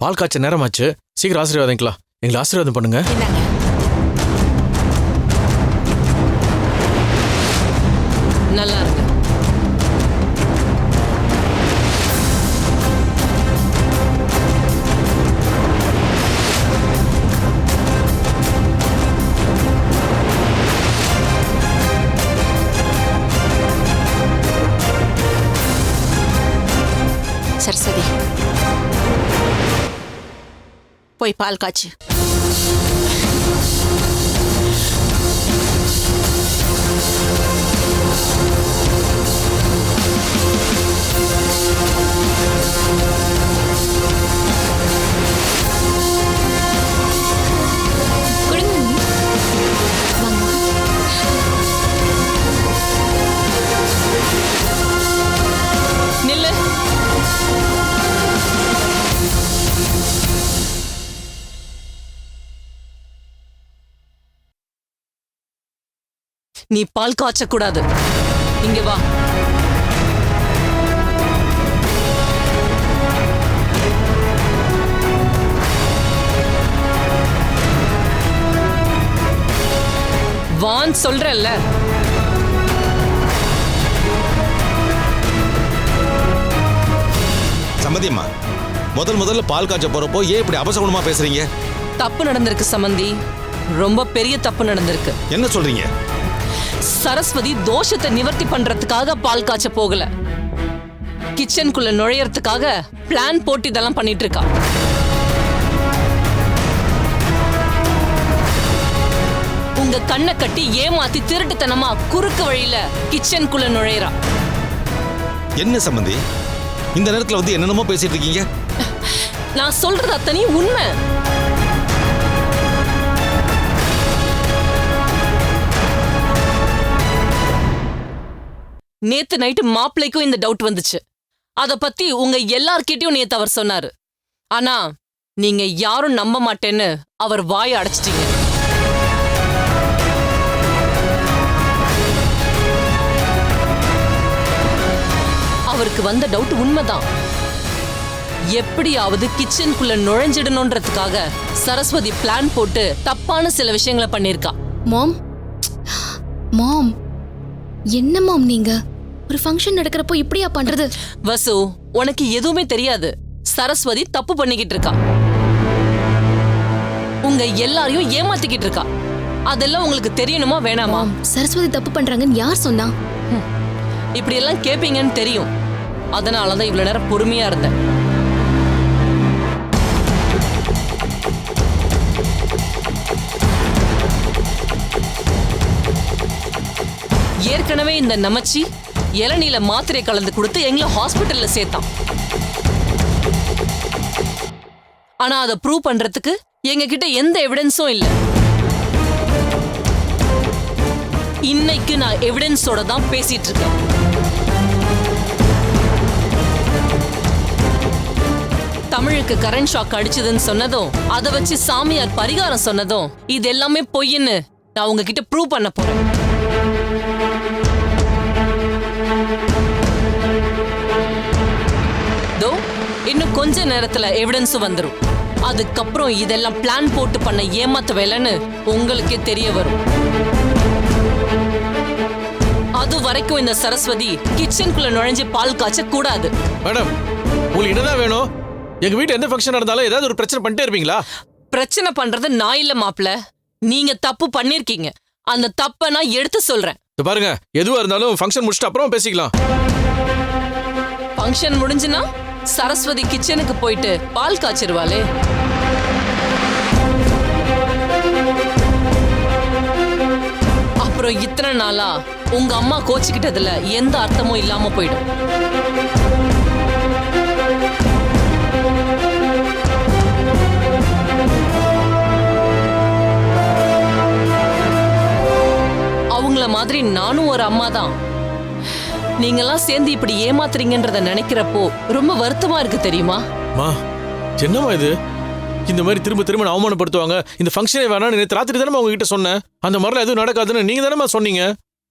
பால் காய்ச்ச நேரமாச்சு, சீக்கிரம் ஆசீர்வாதம்க்கலாம். எங்களை ஆசீர்வாதம் பண்ணுங்க. நல்லா இருக்கு. சரஸ்வதி, போய் பால் காய்ச்சு. நில்லு. நீ பால் காய்ச்ச கூடாது. இங்க வா. வான் சொல்றல்ல. சம்மந்தியம்மா, முதல்ல பால் காய்ச்ச போறப்போ ஏன் இப்படி அபசகுணமா பேசுறீங்க? தப்பு நடந்திருக்கு சம்பந்தி, ரொம்ப பெரிய தப்பு நடந்திருக்கு. என்ன சொல்றீங்க? சரஸ்வதி தோஷத்தை நிவர்த்தி பண்றதுக்காக பால் காய்ச்ச போகல, கிச்சனுக்குள்ள நுழையறதுக்காக பிளான் போட்டு இதெல்லாம் பண்ணிட்டு இருக்கா. உங்க கண்ணை கட்டி ஏமாத்தி திருட்டுத்தனமா குறுக்கு வழியில கிச்சனுக்குள்ள நுழையறா. என்ன சம்பந்தி, இந்த நேரத்துல வந்து என்னென்னமோ பேசிட்டு இருக்கீங்க? நான் சொல்றது அத்தனையும் உண்மை. நேத்து நைட்டு மாப்பிள்ளைக்கும் இந்த டவுட் வந்துச்சு. அத பத்தி உங்க எல்லார்கிட்டயும் நேத்து அவர் சொன்னாரு. ஆனா நீங்க யாரும் நம்ப மாட்டேன்னு அவர் வாயை அடைச்சிட்டீங்க. அவருக்கு வந்த டவுட் உண்மைதான். எப்படியாவது கிச்சனுக்குள்ள நுழைஞ்சிடணும்ன்றதுக்காக சரஸ்வதி பிளான் போட்டு தப்பான சில விஷயங்களை பண்ணிருக்கா. மாம், மாம், என்ன மாம் நீங்க? ஒரு ஃபங்க்ஷன் நடக்கிறப்போ இப்படியா பண்றது? வசு, உனக்கு எதுவுமே தெரியாது. சரஸ்வதி தப்பு பண்ணிக்கிட்டு இருக்கா. உங்க எல்லாரையும் ஏமாத்திக்கிட்டு இருக்கா. அதெல்லாம் உங்களுக்கு தெரியணுமா வேணாமா? சரஸ்வதி தப்பு பண்றாங்கன்னு யார் சொன்னா? இப்படி எல்லாம் கேப்பீங்கன்னு தெரியும். அதனாலதான் இவ்வளவு நேரம் பொறுமையா இருந்தேன். ஏற்கனவே இந்த நமச்சி இளநீல மாத்திரை கலந்து கொடுத்து எங்களை ஹாஸ்பிட்டல்ல சேர்த்தான். ஆனா அதை ப்ரூவ் பண்றதுக்கு எங்க கிட்ட எந்த எவிடன்ஸும் இல்ல. இன்னைக்கு நான் எவிடன்ஸோட தான் பேசிட்டு இருக்கேன். தமிழுக்கு கரண்ட் ஷாக் அடிச்சதுன்னு சொன்னதும், அதை வச்சு சாமியார் பரிகாரம் சொன்னதும், இது எல்லாமே பொய்ன்னு நான் உங்ககிட்ட ப்ரூவ் பண்ண போறேன். இன்னும் கொஞ்ச நேரத்துல எவிடன்ஸ் வந்துரும். அதுக்கப்புறம் இதெல்லாம் பிளான் போட்டு பண்ண ஏமாத்த வேலைன்னு உங்களுக்கே தெரிய வரும். அது வரைக்கும் இந்த சரஸ்வதி கிச்சனுக்குள்ள நுழைஞ்சு பால் காய்ச்ச கூடாது. மேடம், உங்களுக்கு என்னதான் வேணும்? எங்க வீட்டு எந்த ஃபங்க்ஷன் நடந்தாலும் ஏதாவது ஒரு பிரச்சனை பண்ணிட்டே இருப்பீங்களா? பிரச்சனை பண்றது நான் இல்ல மாப்ள, நீங்க தப்பு பண்ணிருக்கீங்க. அந்த தப்ப நான் எடுத்து சொல்றேன். பாருங்க, எதுவா இருந்தாலும் ஃபங்க்ஷன் முடிச்சிட்டு அப்புறம் பேசிக்கலாம். ஃபங்க்ஷன் முடிஞ்சுனா சரஸ்வதி கிச்சனுக்கு போயிட்டு பால் காய்ச்சிருவாளே. அப்புறம் இத்தனை நாளா உங்க அம்மா கோச்சிக்கிட்டதுல எந்த அர்த்தமும் இல்லாம போயிடும். அவங்கள மாதிரி நானும் ஒரு அம்மா தான். நீங்கெல்லாம் சேர்ந்து இப்படி ஏமாத்துறீங்கன்றத நினைக்கிறப்போ ரொம்ப வருத்தமா இருக்கு தெரியுமா? என்னமா இது? இந்த மாதிரி திரும்ப திரும்ப அவமானப்படுத்துவாங்க, இந்த ஃபங்க்ஷனே வேணாம்னு நேத்து ராத்திரி தானே உங்ககிட்ட சொன்னேன். அந்த மாதிரிலாம் எதுவும் நடக்காதுன்னு நீங்க தானே சொன்னீங்க.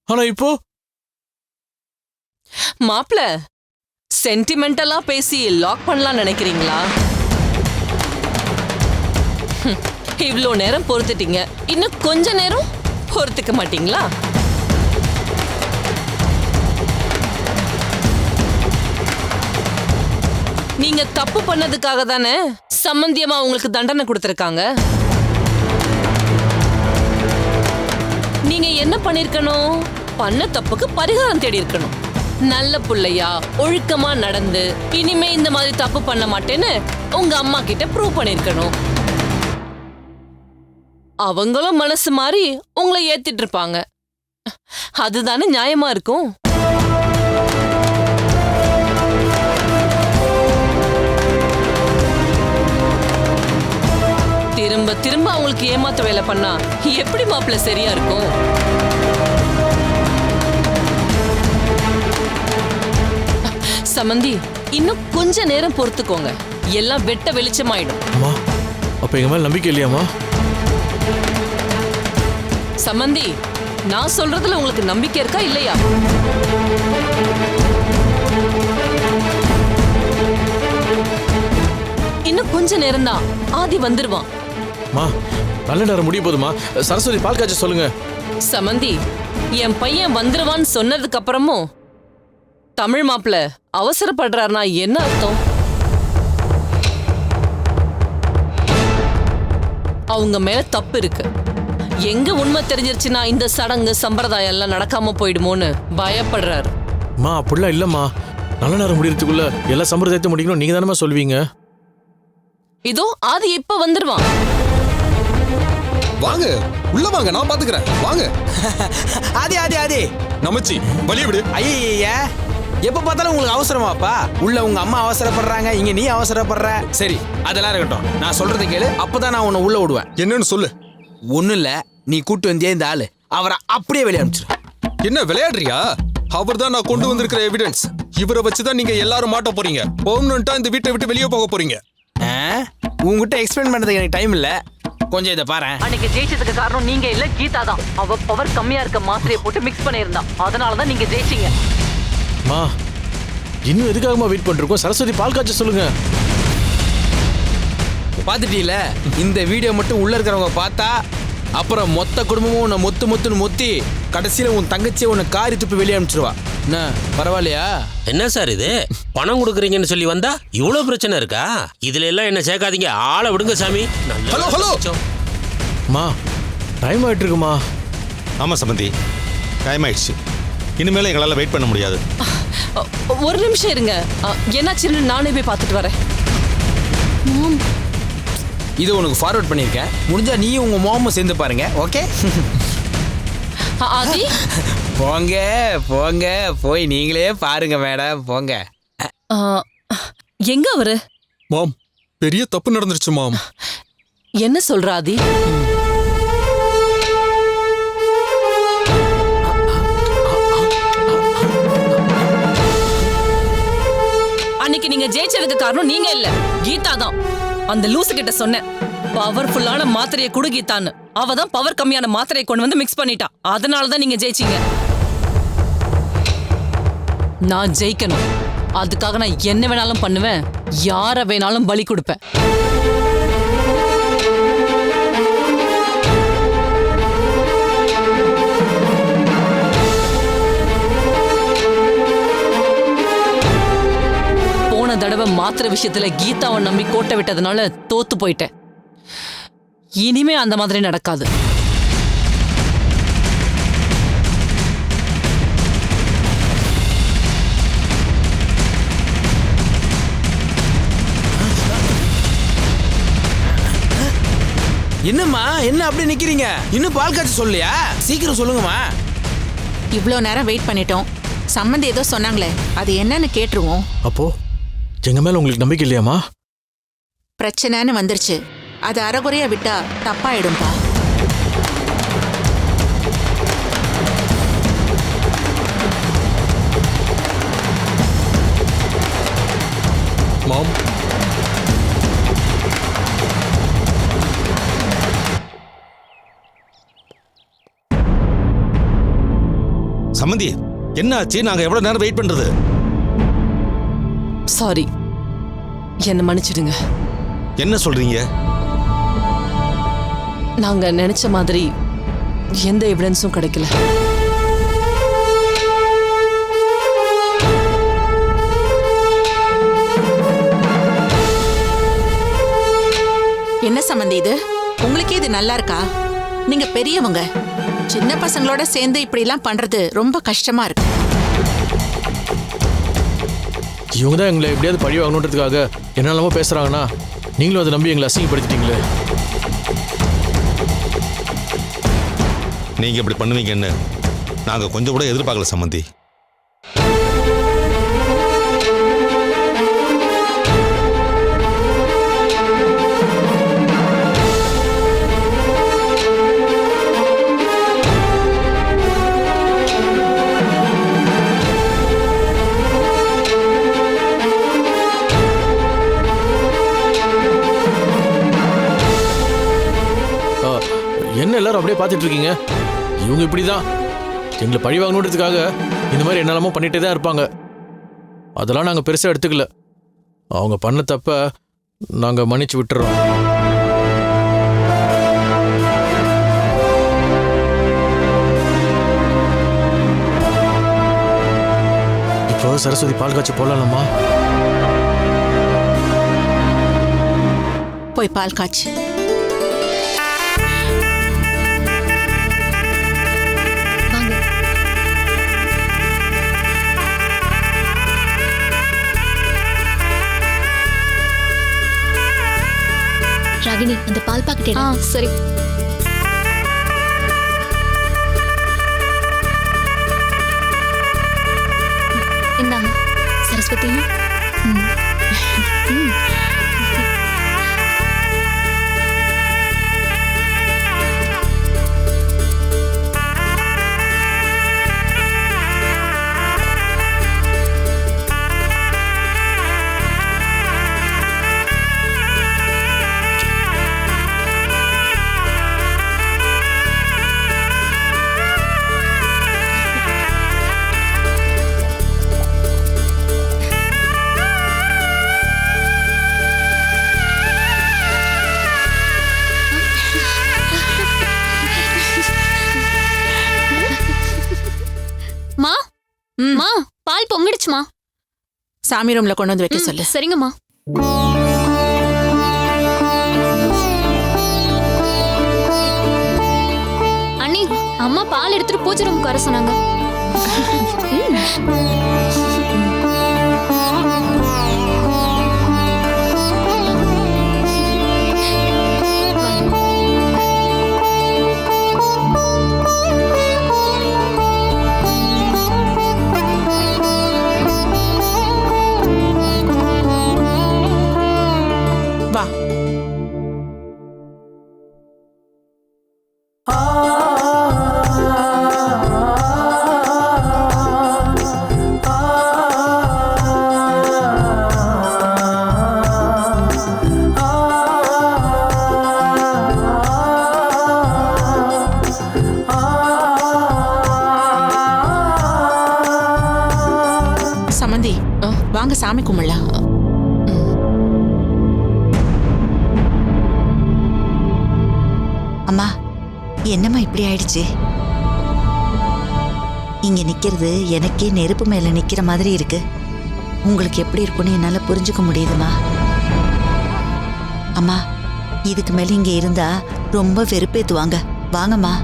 ஆனா இப்போ மாப்ள சென்டிமெண்டலா பேசி லாக் பண்ணலாம் நினைக்கிறீங்களா? இவ்ளோ நேரம் பொறுத்துட்டீங்க, இன்னும் கொஞ்ச நேரம் பொறுத்துக்க மாட்டீங்களா? நீங்க தப்பு பண்ணதுக்காக தானே சம்பந்தியமா உங்களுக்கு தண்டனை கொடுத்திருக்காங்க. நீங்க என்ன பண்ணிருக்கணும்? பண்ண தப்புக்கு பரிகாரம் தேடி இருக்கணும். நல்ல புள்ளையா ஒழுக்கமா நடந்து இனிமே இந்த மாதிரி தப்பு பண்ண மாட்டேன்னு உங்க அம்மா கிட்ட ப்ரூவ் பண்ணிருக்கணும். அவங்களும் மனசு மாறி உங்களை ஏத்திட்டு இருப்பாங்க. அதுதானே நியாயமா இருக்கும். திரும்ப திரும்ப அவங்களுக்கு ஏமாத்த வேலை பண்ணா எப்படி மாப்பிள்ள சரியா இருக்கும்? சமந்தி, இன்னும் கொஞ்ச நேரம் பொறுத்துக்கோங்க, எல்லாம் வெட்ட வெளிச்சமாயிடும். அம்மா, அப்ப எங்க மேல நம்பிக்கை இல்லையாம்மா? சமந்தி, நான் சொல்றதுல உங்களுக்கு நம்பிக்கை இருக்கா இல்லையா? இன்னும் கொஞ்ச நேரம் தான், ஆதி வந்துருவான். மா, நல்ல நேரம் முடிய போதுமா. சரஸ்வதி பால் காய்ச்ச சொல்லுங்க. சமந்தி, என் பையன் வந்துருவான்னு சொன்னதுக்கு அப்புறமும் தமிழ் மாப்பிள்ள அவசரப்படுறாருனா என்ன அர்த்தம்? அவங்க மேல தப்பு இருக்கு. எங்க உண்மை தெரிஞ்சிருச்சுன்னா இந்த சடங்கு சம்பிரதாயம் எல்லாம் நடக்காம போயிடுமோன்னு பயப்படுறாரு. மா, அப்படிலாம் இல்லம்மா. நல்ல நேரம் முடியறதுக்குள்ள எல்லா சம்பிரதாயத்தை முடிக்கணும் நீங்க தானே சொல்வீங்க. இதோ ஆதி இப்ப வந்துருவான். வாங்க, உள்ள வாங்க, நான் பாத்துக்கிறேன். வாங்க. ஆதி ஆதி ஆதி நமச்சி, வழி விடு. ஐயா, எப்ப பார்த்தாலும் உங்களுக்கு அவசரமாப்பா? உள்ள உங்க அம்மா அவசரப்படுறாங்க, இங்க நீ அவசரப்படுற. சரி, அதெல்லாம் இருக்கட்டும். நான் சொல்றதை கேளு, அப்பதான் நான் உன்னை உள்ள விடுவேன். என்னன்னு சொல்லு. ஒண்ணும் இல்ல, நீ கூட்டு வந்தியே இந்த ஆளு, அவரை அப்படியே வெளியே அனுப்பிச்சிரு. என்ன விளையாடுறியா? அவர் தான் நான் கொண்டு வந்திருக்கிற எவிடன்ஸ். இவரை வச்சுதான் நீங்க எல்லாரும் மாட்ட போறீங்க. பெர்மனண்டா இந்த வீட்டை விட்டு வெளியே போக போறீங்க. உங்ககிட்ட எக்ஸ்பிளைன் பண்றதுக்கு எனக்கு டைம் இல்ல. கொஞ்சம் இதை பாரு. அன்னைக்கு ஜெயிச்சதுக்கு காரணம் நீங்க இல்ல, கீதா தான். அவ பவர் கம்மியா இருக்க மாத்திரையை போட்டு மிக்ஸ் பண்ணியிருந்தா. அதனாலதான் நீங்க ஜெயிச்சீங்க. மா, இன்னும் எதுக்காகமா வெயிட் பண்ணிருக்கோம்? சரஸ்வதி பால் காய்ச்ச சொல்லுங்க. பாத்துட்டீல, இந்த வீடியோ மட்டும் உள்ள இருக்கிறவங்க பார்த்தா அப்புறம் மொத்த குடும்பமும் உன்னை மொத்து மொத்துன்னு மொத்தி கடைசியில உன் தங்கச்சியை உன்னை காரி துப்பி வெளியே அனுப்பிச்சிருவா. என்ன, பரவாயில்லையா? என்ன சார் இது? பணம் கொடுக்குறீங்கன்னு சொல்லி வந்தா இவ்வளவு பிரச்சனை இருக்கா? இதுல எல்லாம் என்ன சேர்க்காதீங்க, ஆளை விடுங்க சாமி. Hello hello. மா, டைம் ஆயிட்டு இருக்குமா? ஆமா சம்பந்தி, டைம் ஆயிடுச்சு. இனிமேல எங்களால் வெயிட் பண்ண முடியாது. ஒரு நிமிஷம் இருங்க, என்னாச்சுன்னு நானே போய் பார்த்துட்டு வரேன். இது உனக்கு ஃபார்வர்ட் பண்ணியிருக்கேன். முடிஞ்சா நீயும் உங்க மாமும் சேர்ந்து பாருங்க. ஓகே? ஆதி, போங்க போங்க, போய் நீங்களே பாருங்க மேடம், போங்க. எங்க அவரு? மாம், பெரிய தப்பு நடந்துருச்சு மாம். என்ன சொல்ற ஆதி? அன்னைக்கு நீங்க ஜெயிச்சதுக்கு காரணம் நீங்க இல்ல, கீதா தான். அந்த லூசு கிட்ட சொன்னேன், பவர்ஃபுல்லான மாத்திரையை குடு கீதான்னு. அவ தான் பவர் கம்மியான மாத்திரையை கொண்டு வந்து மிக்ஸ் பண்ணிட்டா. அதனாலதான் நீங்க ஜெயிச்சீங்க. நான் ஜெயிக்கணும், அதுக்காக நான் என்ன வேணாலும் பண்ணுவேன், யார வேணாலும் பலி கொடுப்பேன். போன தடவை மாத்திரை விஷயத்துல கீதாவை நம்பி கோட்டை விட்டதுனால தோத்து போயிட்டேன். இனிமே அந்த மாதிரி நடக்காது. என்னம்மா, என்ன அப்படி நிக்கிறீங்க? இன்னும் பால் காய்ச்ச சொல்லியா? சீக்கிரம் சொல்லுங்கம்மா. இவ்வளோ நேரம் வெயிட் பண்ணிட்டோம். சம்மந்தி ஏதோ சொன்னாங்களே, அது என்னன்னு கேட்டுருவோம். அப்போ எங்க மேல உங்களுக்கு நம்பிக்கை இல்லையாமா? பிரச்சனைன்னு வந்துருச்சு, அது அறகுறையா விட்டா தப்பாயிடும்பா. மாம், சம்பந்தி, என்ன ஆச்சு? நாங்க எவ்வளவு நேரம் வெயிட் பண்றது? சாரி, என்ன மன்னிச்சிடுங்க. என்ன சொல்றீங்க? நாங்க நினைச்ச மாதிரி எந்த எவிடன்ஸும் கிடைக்கல. என்ன சம்பந்தி இது? உங்களுக்கே இது நல்லா இருக்கா? நீங்க பெரியவங்க, சின்ன பசங்களோட சேர்ந்து இப்படி எல்லாம் பண்றது ரொம்ப கஷ்டமா இருக்கு. இவங்க தான் எங்களை எப்படியாவது பழி வாங்கணுன்றதுக்காக என்னெல்லாமோ பேசுறாங்கன்னா நீங்களும் அதை நம்பி எங்களை அசிங்கப்படுத்திட்டீங்களே. நீங்க இப்படி பண்ணுவீங்கன்னு நாங்க கொஞ்சம் கூட எதிர்பார்க்கல சம்பந்தி. என்ன எல்லாரும் அப்படியே பார்த்துட்டு இருக்கீங்க? இவங்க இப்படிதான் எங்களை பழி வாங்கணுன்றதுக்காக இந்த மாதிரி என்னெல்லாமோ பண்ணிட்டே தான் இருப்பாங்க. அதெல்லாம் நாங்கள் பெருசாக எடுத்துக்கல. அவங்க பண்ண தப்ப நாங்கள் மன்னிச்சு விட்டுறோம். இப்போ சரஸ்வதி பால் காய்ச்சி போடலாமா? போய் பால் காய்ச்சி. ராகினி, அந்த பால் பாக்கெட். சரி. இந்தாங்க சரஸ்வதி. பால் பொங்கிடுச்சுமா. சாமி ரூம்ல கொண்டு வந்து வைக்க சொல்லு. சரிங்கம்மா. அண்ணி, அம்மா பால் எடுத்துட்டு பூஜை ரூமுக்கு வர சொன்னாங்க. சமந்தி, வாங்க சாமி கும்பிடலாம். அம்மா, என்னம்மா இப்படி ஆயிடுச்சு? இங்க நிக்கிறது எனக்கே நெருப்பு மேல நிக்கிற மாதிரி இருக்கு. உங்களுக்கு எப்படி இருக்கும்னு என்னால புரிஞ்சுக்க முடியுதுமா. அம்மா, இதுக்கு மேல இங்க இருந்தா ரொம்ப வெறுப்பேத்துவாங்க. வாங்கம்மா.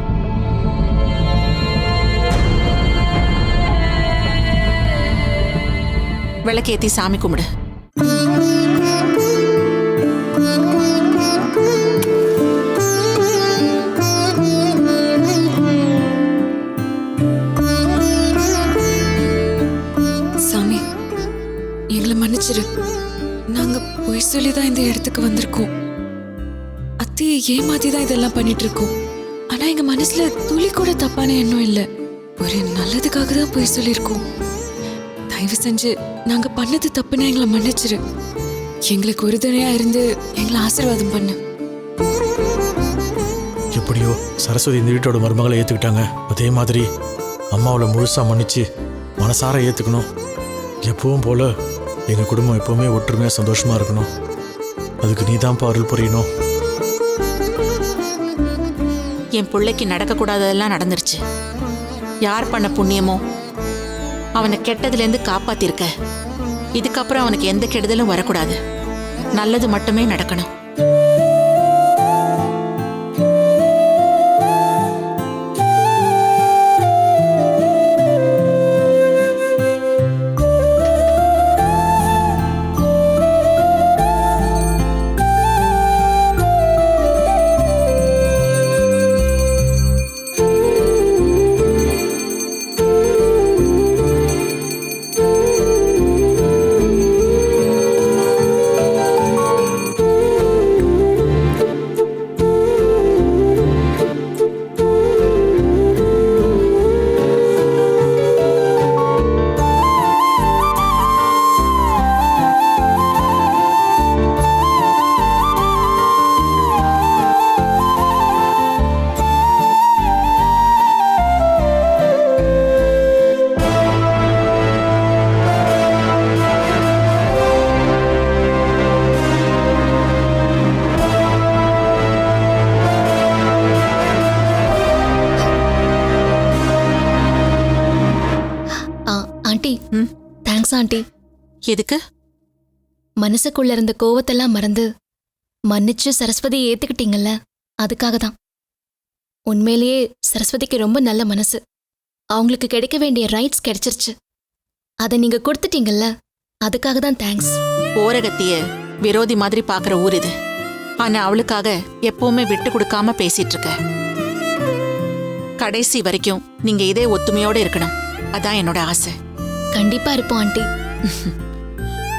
விளக்கேத்தி சாமி கும்பிடு. சாமி, எங்களை மன்னிச்சிரு. நாங்க பொய் சொல்லிதான் இந்த இடத்துக்கு வந்திருக்கோம். அத்தையை ஏமாத்தி தான் இதெல்லாம் பண்ணிட்டு இருக்கோம். ஆனா எங்க மனசுல துளி கூட தப்பான எண்ணம் இல்ல. ஒரு நல்லதுக்காக தான் பொய் சொல்லியிருக்கோம். தயவு செஞ்சு நாங்க பண்ணது தப்புன்னு எங்களை மன்னிச்சிரு. எங்களுக்கு உறுதுணையா இருந்து எங்களை ஆசீர்வாதம் பண்ணு. எப்படியோ சரஸ்வதி இந்த வீட்டோட மருமகளை ஏத்துக்கிட்டாங்க. அதே மாதிரி அம்மாவோட முழுசா மன்னிச்சு மனசார ஏத்துக்கணும். எப்பவும் போல எங்க குடும்பம் எப்பவுமே ஒற்றுமையா சந்தோஷமா இருக்கணும். அதுக்கு நீ தான்ப்பா அருள் புரியணும். என் பிள்ளைக்கு நடக்கக்கூடாததெல்லாம் நடந்துருச்சு. யார் பண்ண புண்ணியமோ அவனை கெட்டதுலேருந்து காப்பாத்திருக்க. இதுக்கப்புறம் அவனுக்கு எந்த கெடுதலும் வரக்கூடாது. நல்லது மட்டுமே நடக்கணும். Thanks aunty. எதுக்கு? மனசுக்குள்ள இருந்த கோவத்தெல்லாம் மறந்து மன்னிச்சு சரஸ்வதியை ஏத்துக்கிட்டீங்கல்ல, அதுக்காக தான். உண்மையிலேயே சரஸ்வதிக்கு ரொம்ப நல்ல மனசு. அவங்களுக்கு கிடைக்க வேண்டிய ரைட்ஸ் கிடைச்சிருச்சு. அதை நீங்க கொடுத்துட்டீங்கல்ல, அதுக்காக தான் தேங்க்ஸ். ஓரகத்திய விரோதி மாதிரி பாக்குற ஊர் இது. ஆனா அவளுக்காக எப்பவுமே விட்டு கொடுக்காம பேசிட்டு இருக்க. கடைசி வரைக்கும் நீங்க இதே ஒத்துமையோட இருக்கணும். அதான் என்னோட ஆசை. கண்டிப்பா இருப்போம் ஆண்டி.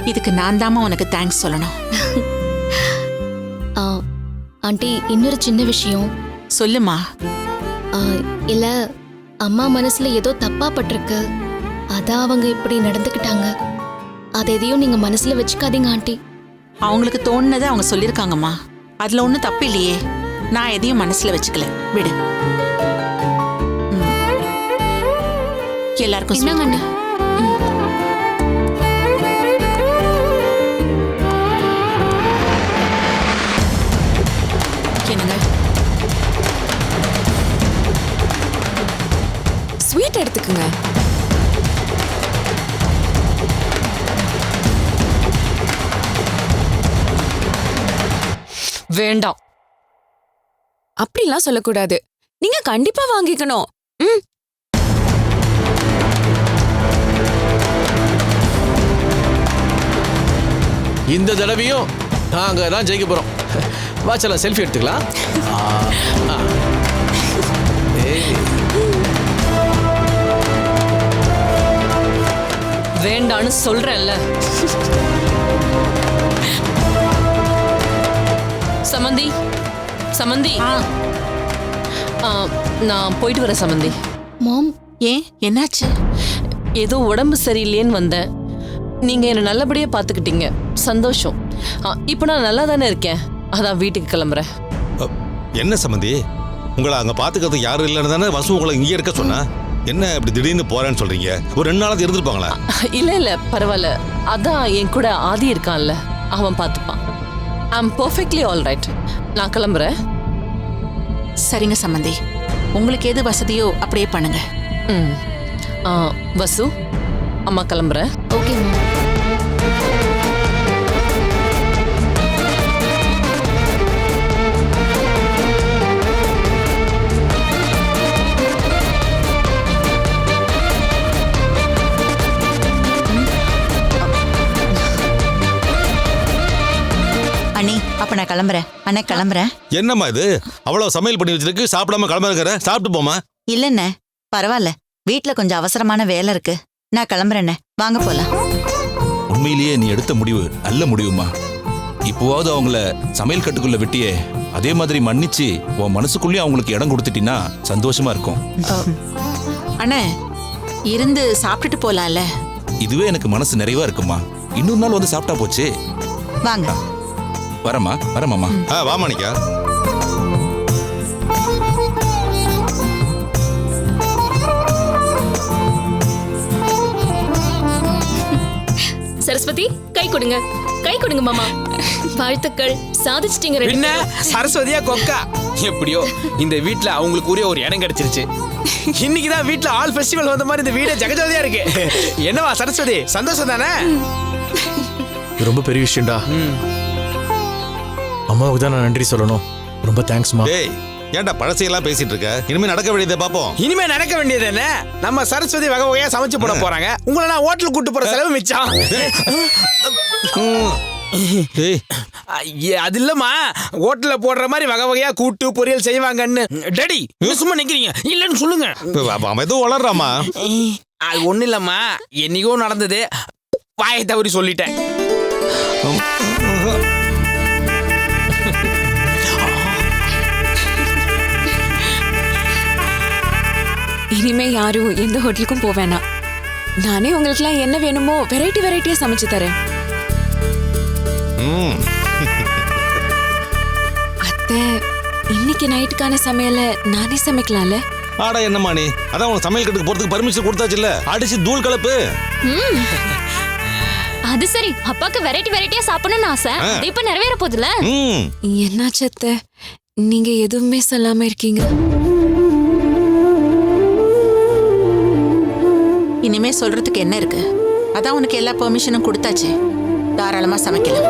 இதுக்கு நான் தாமா உனக்கு தேங்க்ஸ் சொல்லணும். ஆண்டி, இன்னொரு சின்ன விஷயம். சொல்லுமா. இல்ல, அம்மா மனசுல ஏதோ தப்பா பட்டிருக்கு. அதான் அவங்க இப்படி நடந்துக்கிட்டாங்க. அதை எதையும் நீங்க மனசுல வச்சுக்காதீங்க ஆண்டி. அவங்களுக்கு தோணுனதை அவங்க சொல்லியிருக்காங்கம்மா. அதுல ஒன்றும் தப்பு இல்லையே. நான் எதையும் மனசுல வச்சுக்கல, விடு. எல்லாருக்கும் என்னங்க? என்னங்க? ஸ்வீட் எடுத்துக்குங்க. வேண்டாம். அப்படிலாம் சொல்லக்கூடாது. நீங்க கண்டிப்பா வாங்கிக்கணும். இந்த தடவையும் நாங்க தான் ஜெயிக்க போறோம். வாச்சலாம் செல்ஃபி எடுத்துக்கலாம். வேண்டான்னு சொல்றேன்ல. சமந்தி, சமந்தி, நான் போயிட்டு வரேன் சமந்தி. மாம், ஏன் என்னாச்சு? ஏதோ உடம்பு சரியில்லையேன்னு வந்தேன். நீங்க என்ன நல்லபடியா பாத்துக்கிட்டீங்க, சந்தோஷம். இப்போ நான் நல்லா தானே இருக்கேன். அதான் வீட்டுக்கு கிளம்புறேன். என்ன சம்பந்தி, உங்களை அங்க பாத்துக்கிறது யாரும் இல்லைன்னு தானே வசு உங்களை இங்கே இருக்க சொன்னா? என்ன இப்படி திடீர்னு போறேன்னு சொல்றீங்க? ஒரு 2 நாளாவது இருந்துருப்பாங்களா? இல்ல பரவாயில்ல. அதான் என் கூட ஆதி இருக்கான்ல, அவன் பார்த்துப்பான். I'm perfectly all right. நான் கிளம்புறேன். சரிங்க சம்பந்தி, உங்களுக்கு எது வசதியோ அப்படியே பண்ணுங்க. வசு, அம்மா கிளம்புறேன். ஓகே மாம். அண்ணி, அப்ப நான் கிளம்புறேன். அண்ணா கிளம்புறேன். என்னம்மா இது, அவ்வளவு சமையல் பண்ணி வச்சிருக்கு, சாப்பிடாம கிளம்புற? சாப்பிட்டு போமா. இல்லண்ணே, பரவாயில்ல. வீட்டுல கொஞ்சம் அவசரமான வேலை இருக்கு. நான் கிளம்புறேண்ணே, வாங்க போலாம். உண்மையிலேயே நீ எடுத்த முடிவு நல்ல முடிவுமா. இப்போவாவது அவங்கள சமையல் கட்டுக்குள்ள விட்டியே, அதே மாதிரி மன்னிச்சு உன் மனசுக்குள்ளேயும் அவங்களுக்கு இடம் கொடுத்துட்டீங்கன்னா சந்தோஷமா இருக்கும். அண்ணே, இருந்து சாப்பிட்டுட்டு போலாம்ல. இதுவே எனக்கு மனசு நிறைவா இருக்குமா. இன்னொரு நாள் வந்து சாப்பிட்டா போச்சு. வாங்க. வரமா, வரமாமா. வா மாணிக்கா. சரஸ்வதி, கை கொடுங்க, கை கொடுங்க மாமா. வாழ்த்துக்கள், சாதிச்சிட்டீங்க ரெண்டு பின்ன பேரும். சரஸ்வதியா கொக்கா எப்படியோ இந்த வீட்ல அவங்களுக்கு உரிய ஒரு இடம் கிடைச்சிருச்சு. இன்னைக்குதான் வீட்ல ஆல் ஃபெஸ்டிவல் வந்த மாதிரி இந்த வீடே ஜெகஜோதியா இருக்கு. என்னவா சரஸ்வதி, சந்தோஷம் தானே? இது ரொம்ப பெரிய விஷயம்டா. அம்மாவுக்கு தான் நான் நன்றி சொல்லணும். ரொம்ப தேங்க்ஸ்மா. டேய் ஏன்டா பழசையெல்லாம் பேசிட்டு இருக்க? இனிமே நடக்க வேண்டியதை பாப்போம். இனிமே நடக்க வேண்டியது என்ன? நம்ம சரஸ்வதி வகை வகையா சமைச்சு போட போறாங்க. உங்களை நான் ஹோட்டலுக்கு கூட்டு போற செலவு மிச்சம். டேய் அது இல்லம்மா, ஹோட்டல்ல போடுற மாதிரி வகை வகையா கூட்டு பொரியல் செய்வாங்கன்னு. டேடி சும்மா நிக்கிறீங்க, இல்லன்னு சொல்லுங்க. அவன் எதுவும் வளர்றாமா? அது ஒண்ணு இல்லம்மா, என்னைக்கோ நடந்தது, வாயை தவறி சொல்லிட்டேன். இனிமே யாரும் எந்த ஹோட்டலுக்கும் போவேனா. நானே உங்களுக்குலாம் என்ன வேணுமோ வெரைட்டியா சமைச்சு தரேன். அத்தை, இன்னைக்கு நைட்டுக்கான சமையல நானே சமைக்கலாம்ல? ஆடா என்னம்மா நீ? அதான் உனக்கு சமையல் கட்டுக்கு போறதுக்கு பர்மிஷன் கொடுத்தாச்சுல்ல, அடிச்சு தூள் கலப்பு. அது சரி, அப்பாக்கு வெரைட்டியா சாப்பிடணும்னு ஆசை. அது இப்ப நிறைவேற போகுதுல. என்னாச்சு அத்தை, நீங்க எதுவுமே சொல்லாம இருக்கீங்க? இனிமே சொல்றதுக்கு என்ன இருக்கு? அதான் உனக்கு எல்லா பெர்மிஷனும் கொடுத்தாச்சு. தாராளமா சமைக்கலாம்.